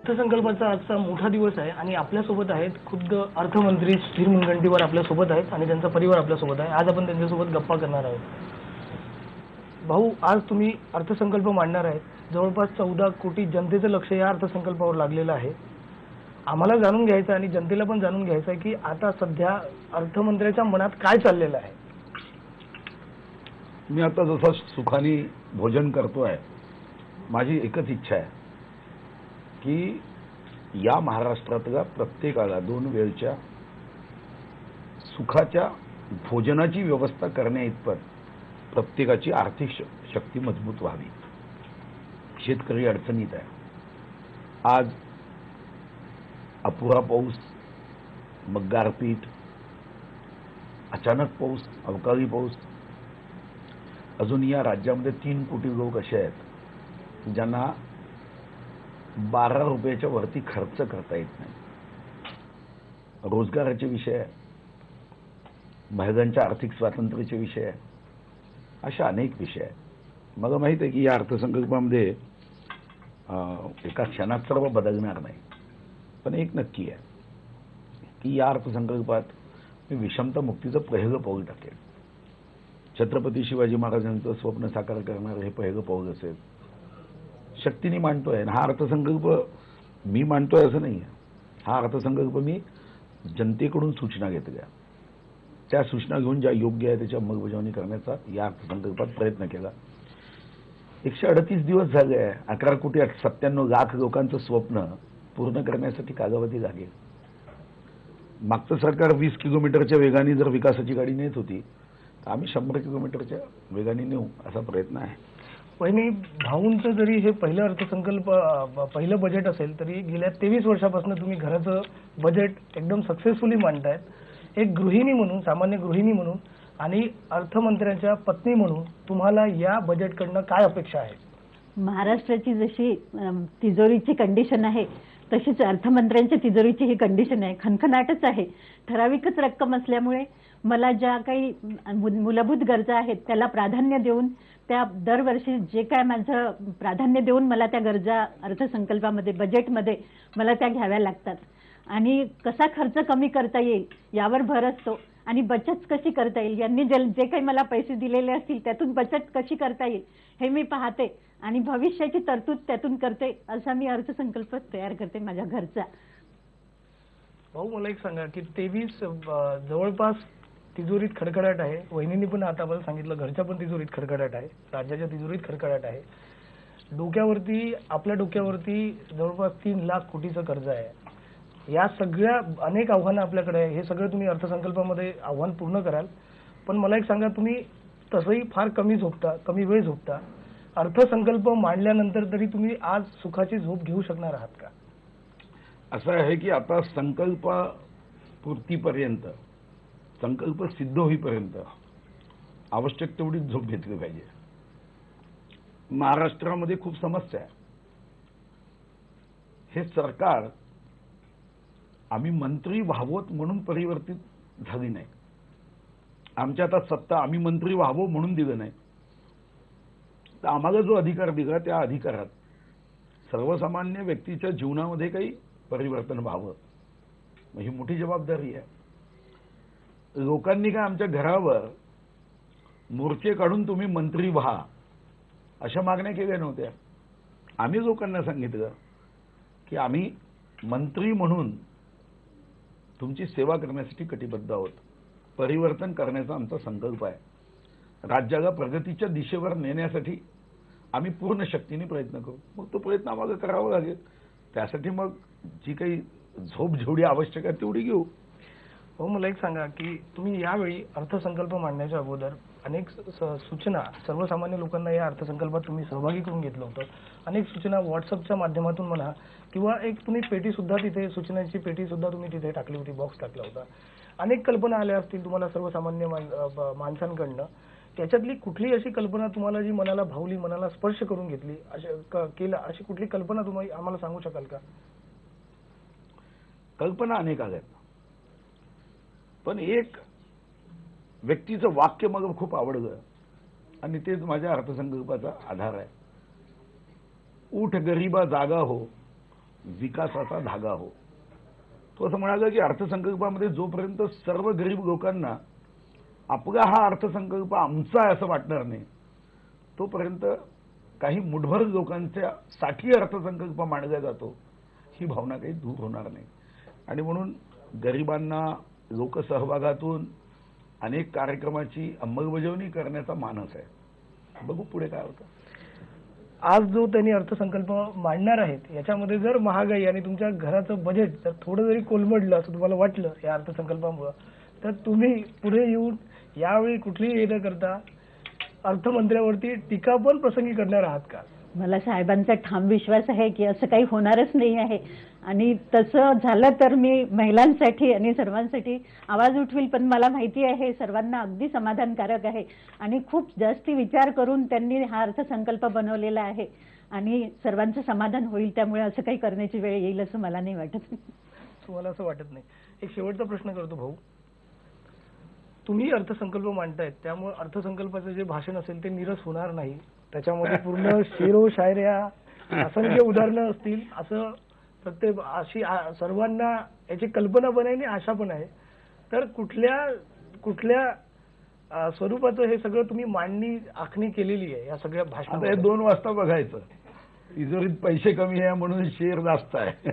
अर्थसंकल्पाचा आजचा मोठा दिवस आहे आणि आपल्यासोबत आहेत खुद्द अर्थमंत्री सुधीर मुनगंटीवार आपल्यासोबत आहेत आणि त्यांचा परिवार आपल्यासोबत आहे। आज आपण त्यांच्यासोबत गप्पा करणार आहोत। भाऊ, आज तुम्ही अर्थसंकल्प मांडणार आहेत। जवळपास 14 कोटी जनतेचं लक्ष या अर्थसंकल्पावर लागलेलं आहे। आम्हाला जाणून घ्यायचं आणि जनतेला पण जाणून घ्यायचं आहे की आता सध्या अर्थमंत्र्याच्या मनात काय चाललेलं आहे। मी आता जसं सुखाने भोजन करतोय, माझी एकच इच्छा आहे की या महाराष्ट्रातल्या प्रत्येकाला 2 वेळच्या सुखाच्या भोजनाची व्यवस्था करण्याइतपत प्रत्येकाची आर्थिक शक्ती मजबूत व्हावी। शेतकरी अडचणीत आहे। आज अपुरा पाऊस, मग गारपीट, अचानक पाऊस, अवकाळी पाऊस, अजून या राज्यामध्ये 3 कोटी लोक असे आहेत ज्यांना 12 रुपयाच्या वरती खर्च करता येत नाही। रोजगाराचे विषय, महिलांच्या आर्थिक स्वातंत्र्याचे विषय, अशा अनेक विषय आहेत। मला माहित आहे की या अर्थसंकल्पामध्ये एका क्षणात सर्व बदलणार नाही, पण एक नक्की आहे की या अर्थसंकल्पात मी विषमता मुक्तीचं पहिलं पाऊल टाकेल। छत्रपती शिवाजी महाराजांचं स्वप्न साकार करणारं हे पहिलं पाऊल असेल। शक्तीने मांडतोय, हा अर्थसंकल्प मी मांडतोय असं नाही। हा अर्थसंकल्प मी जनतेकडून सूचना घेतल्या, त्या सूचना घेऊन ज्या योग्य आहे त्याची अंमलबजावणी करण्याचा या अर्थसंकल्पात प्रयत्न केला। 138 दिवस झाले आहे। 11,97,00,000 लोकांचं स्वप्न पूर्ण करण्यासाठी कालावधी लागेल। मागचं सरकार 20 किलोमीटरच्या वेगाने जर विकासाची गाडी नेत होती, तर आम्ही 100 किलोमीटरच्या वेगाने नेऊ असा प्रयत्न आहे। वहिनी, भाऊंचं जरी हे पहिलं अर्थसंकल्प पहिलं बजेट असेल तरी गेल्या 23 वर्षापासून तुम्ही घराचं बजेट एकदम सक्सेसफुली मांडतायत। एक गृहिणी म्हणून, सामान्य गृहिणी म्हणून आणि अर्थमंत्र्यांच्या पत्नी म्हणून तुम्हाला या बजेटकडनं काय अपेक्षा आहे? महाराष्ट्राची जशी तिजोरीची कंडिशन आहे तशीच अर्थमंत्र्यांच्या तिजोरीची ही कंडिशन आहे। खणखणाटच आहे। ठराविकच रक्कम असल्यामुळे मला ज्या काही मूलभूत गरजा आहेत त्याला प्राधान्य देऊन, त्या दरवर्षी जे काय माझं प्राधान्य देऊन मला त्या गरजा अर्थसंकल्पामध्ये, बजेटमध्ये मला त्या घ्याव्या लागतात। आणि कसा खर्च कमी करता येईल यावर भर असतो आणि बचत कशी करता येईल, यांनी जे काही मला पैसे दिलेले असतील त्यातून बचत कशी करता येईल हे मी पाहते आणि भविष्याची तरतूद त्यातून करते। असा मी अर्थसंकल्प तयार करते माझ्या घरचा। भाऊ, मला एक सांगा की 23 जवळपास तिजोरीत खडखडाट आहे। वहिनींनी पण आता मला सांगितलं घरच्या पण तिजोरीत खडखडाट आहे, राज्याच्या तिजोरीत खडखडाट आहे। डोक्यावरती, आपल्या डोक्यावरती जवळपास 3 लाख कोटीचं कर्ज आहे। या सगळ्या अनेक आव्हानं आपल्याकडे आहे। हे सगळं तुम्ही अर्थसंकल्पामध्ये आव्हान पूर्ण कराल, पण मला एक सांगा, तुम्ही तसंही फार कमी झोपता, कमी वेळ झोपता। अर्थसंकल्प मांडल्यानंतर तरी तुम्ही आज सुखाची झोप घेऊ शकणार आहात का? असं आहे की आता संकल्प पूर्तीपर्यंत, संकल्प सिद्ध होईपर्यंत आवश्यक तेवढी झोप घेतली पाहिजे। महाराष्ट्रामध्ये खूप समस्या आहे। हे सरकार आम्ही मंत्री व्हावोत म्हणून परिवर्तित झाली नाही। आमच्या आता सत्ता आम्ही मंत्री व्हावं म्हणून दिलं नाही, तर आम्हाला जो अधिकार दिला त्या अधिकारात सर्वसामान्य व्यक्तीच्या जीवनामध्ये काही परिवर्तन व्हावं, ही मोठी जबाबदारी आहे। लोकांनी काय आमच्या घरावर मोर्चे काढून तुम्ही मंत्री व्हा अशा मागण्या केल्या नव्हत्या। आम्ही लोकांना सांगितलं की आम्ही मंत्री म्हणून तुमची सेवा करण्यासाठी कटिबद्ध आहोत। परिवर्तन करण्याचा आमचा संकल्प आहे। राज्याला प्रगतीच्या दिशेवर नेण्यासाठी आम्ही पूर्ण शक्तीने प्रयत्न करू। मग तो प्रयत्न आम्हाला करावा लागेल। त्यासाठी मग जी काही झोप जेवढी आवश्यक आहे तेवढी घेऊ। हो, मला एक सांगा की तुम्ही यावेळी अर्थसंकल्प मांडण्याच्या अगोदर अनेक सूचना सर्वसामान्य लोकांना या अर्थसंकल्पात तुम्ही सहभागी करून घेतलं होतं। अनेक सूचना व्हॉट्सअपच्या माध्यमातून म्हणा किंवा एक तुम्ही पेटी सुद्धा तिथे, सूचनांची पेटी सुद्धा तुम्ही तिथे टाकली होती, बॉक्स टाकला होता। अनेक कल्पना आल्या असतील तुम्हाला सर्वसामान्य माणसांकडनं। त्याच्यातली कुठली अशी कल्पना तुम्हाला जी मनाला भावली, मनाला स्पर्श करून घेतली, अशी कुठली कल्पना तुम्ही आम्हाला सांगू शकाल का? कल्पना अनेक आहेत, पण एक व्यक्तीचं वाक्य मला खूप आवडलं आणि तेच माझ्या अर्थसंकल्पाचा आधार आहे। उठ गरीबा जागा हो, विकासाचा धागा हो. तो असं म्हणाला की अर्थसंकल्पामध्ये जोपर्यंत सर्व गरीब लोकांना आपला हा अर्थसंकल्प आमचा आहे असं वाटणार नाही, तोपर्यंत काही मुठभर लोकांच्या साठी अर्थसंकल्प मांडला जातो ही भावना काही दूर होणार नाही. आणि म्हणून गरिबांना लोकसहभागातून अनेक कार्यक्रमाची अंमलबजावणी करण्याचा मानस आहे. बघू पुढे काय होतं. आज जो त्यांनी अर्थसंकल्प मांडणार आहेत याच्यामध्ये जर महागाई आणि तुमच्या घराचं बजेट जर थोडं जरी कोलमडलं असं तुम्हाला वाटलं या अर्थसंकल्पामुळं, तर तुम्ही पुढे येऊन यावेळी कुठलीही येणं करता अर्थमंत्र्यावरती टीका पण प्रसंगी करणार आहात का? मला साहेबांचा ठाम विश्वास आहे की असं काही होणारच नाही आहे. आणि तसं झालं तर मी महिलांसाठी आणि सर्वांसाठी आवाज उठवेल. पण मला माहिती आहे सर्वांना अगदी समाधानकारक आहे आणि खूप जास्ती विचार करून त्यांनी हा अर्थसंकल्प बनवलेला आहे आणि सर्वांचं समाधान होईल. त्यामुळे असं काही करण्याची वेळ येईल असं मला नाही वाटत. तुम्हाला असं वाटत नाही? एक शेवटचा प्रश्न करतो भाऊ. तुम्ही अर्थसंकल्प मांडतायत त्यामुळे अर्थसंकल्पाचं जे भाषण असेल ते नीरस होणार नाही. त्याच्यामध्ये पूर्ण शेरो शायऱ्या असंख्य उदाहरणं असतील असं प्रत्येक अशी सर्वांना याची कल्पना पण आहे आणि आशा पण आहे. तर कुठल्या स्वरूपाचं हे सगळं तुम्ही मांडणी आखणी केलेली आहे या सगळ्या भाषणात? 2 वाजता बघायचं. तिजोरीत पैसे कमी आहे म्हणून शेर जास्त आहे.